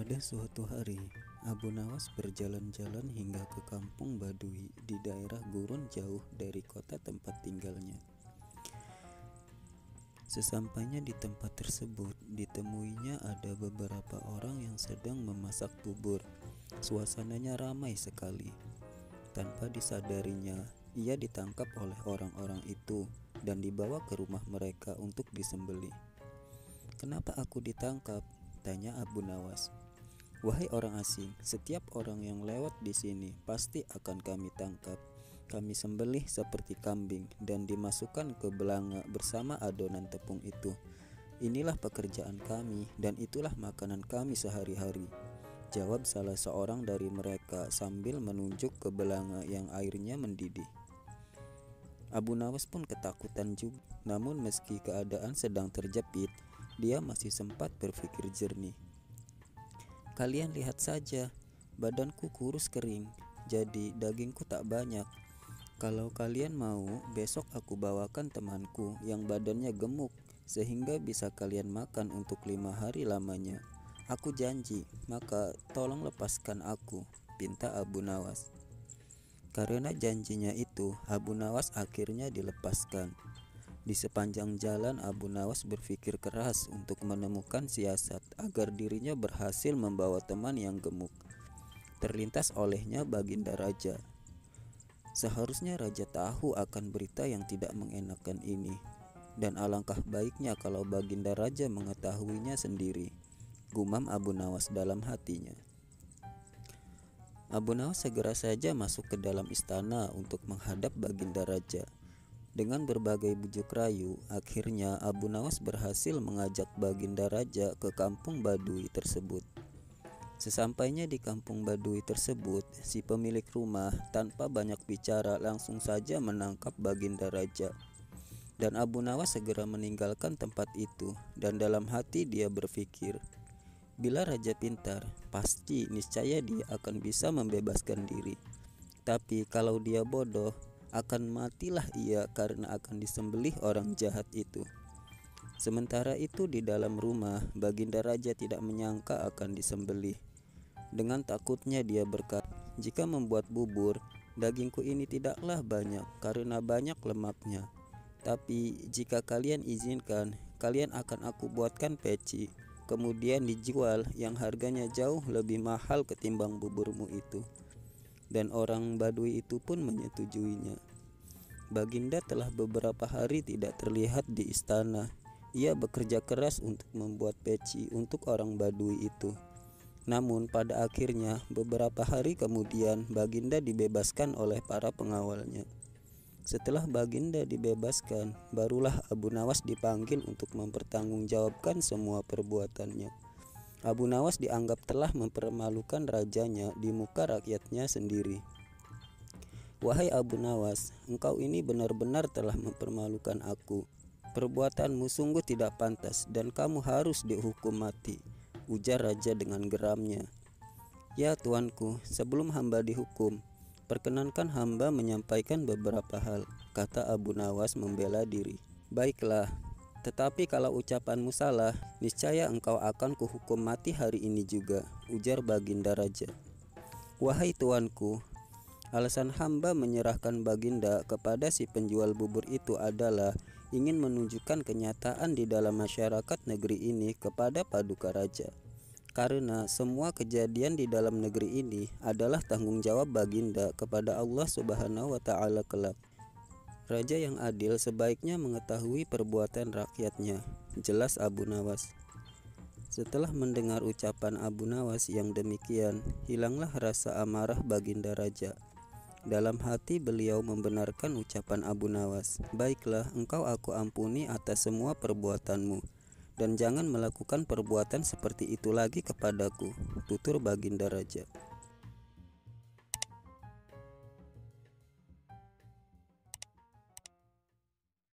Pada suatu hari, Abu Nawas berjalan-jalan hingga ke kampung Badui di daerah gurun jauh dari kota tempat tinggalnya. Sesampainya di tempat tersebut, ditemuinya ada beberapa orang yang sedang memasak bubur. Suasananya ramai sekali. Tanpa disadarinya, ia ditangkap oleh orang-orang itu dan dibawa ke rumah mereka untuk disembelih. "Kenapa aku ditangkap?" tanya Abu Nawas. "Wahai orang asing, setiap orang yang lewat di sini pasti akan kami tangkap. Kami sembelih seperti kambing dan dimasukkan ke belanga bersama adonan tepung itu. Inilah pekerjaan kami dan itulah makanan kami sehari-hari," jawab salah seorang dari mereka sambil menunjuk ke belanga yang airnya mendidih. Abu Nawas pun ketakutan juga, namun meski keadaan sedang terjepit, dia masih sempat berpikir jernih. "Kalian lihat saja, badanku kurus kering, jadi dagingku tak banyak. Kalau kalian mau, besok aku bawakan temanku yang badannya gemuk, sehingga bisa kalian makan untuk 5 hari lamanya. Aku janji, maka tolong lepaskan aku," pinta Abu Nawas. Karena janjinya itu, Abu Nawas akhirnya dilepaskan. Di sepanjang jalan, Abu Nawas berpikir keras untuk menemukan siasat agar dirinya berhasil membawa teman yang gemuk. Terlintas olehnya Baginda Raja. Seharusnya Raja tahu akan berita yang tidak mengenakan ini, dan alangkah baiknya kalau Baginda Raja mengetahuinya sendiri, gumam Abu Nawas dalam hatinya. Abu Nawas segera saja masuk ke dalam istana untuk menghadap Baginda Raja. Dengan berbagai bujuk rayu, akhirnya Abu Nawas berhasil mengajak Baginda Raja ke kampung Badui tersebut. Sesampainya di kampung Badui tersebut, si pemilik rumah tanpa banyak bicara langsung saja menangkap Baginda Raja. Dan Abu Nawas segera meninggalkan tempat itu, dan dalam hati dia berpikir, bila Raja pintar, pasti niscaya dia akan bisa membebaskan diri. Tapi kalau dia bodoh, akan matilah ia karena akan disembelih orang jahat itu. Sementara itu di dalam rumah, Baginda Raja tidak menyangka akan disembelih. Dengan takutnya dia berkata, "Jika membuat bubur, dagingku ini tidaklah banyak karena banyak lemaknya. Tapi jika kalian izinkan, kalian akan aku buatkan peci, kemudian dijual yang harganya jauh lebih mahal ketimbang buburmu itu." Dan orang Badui itu pun menyetujuinya. Baginda telah beberapa hari tidak terlihat di istana. Ia bekerja keras untuk membuat peci untuk orang Badui itu. Namun pada akhirnya beberapa hari kemudian Baginda dibebaskan oleh para pengawalnya. Setelah Baginda dibebaskan, barulah Abu Nawas dipanggil untuk mempertanggungjawabkan semua perbuatannya. Abu Nawas dianggap telah mempermalukan rajanya di muka rakyatnya sendiri. "Wahai Abu Nawas, engkau ini benar-benar telah mempermalukan aku. Perbuatanmu sungguh tidak pantas dan kamu harus dihukum mati," ujar raja dengan geramnya. "Ya tuanku, sebelum hamba dihukum, perkenankan hamba menyampaikan beberapa hal," kata Abu Nawas membela diri. "Baiklah, tetapi kalau ucapanmu salah, niscaya engkau akan kuhukum mati hari ini juga," ujar Baginda Raja. "Wahai tuanku, alasan hamba menyerahkan Baginda kepada si penjual bubur itu adalah ingin menunjukkan kenyataan di dalam masyarakat negeri ini kepada Paduka Raja. Karena semua kejadian di dalam negeri ini adalah tanggung jawab Baginda kepada Allah Subhanahu wa Ta'ala kelak. Raja yang adil sebaiknya mengetahui perbuatan rakyatnya," jelas Abu Nawas. Setelah mendengar ucapan Abu Nawas yang demikian, hilanglah rasa amarah Baginda Raja. Dalam hati beliau membenarkan ucapan Abu Nawas. "Baiklah, engkau aku ampuni atas semua perbuatanmu, dan jangan melakukan perbuatan seperti itu lagi kepadaku," tutur Baginda Raja.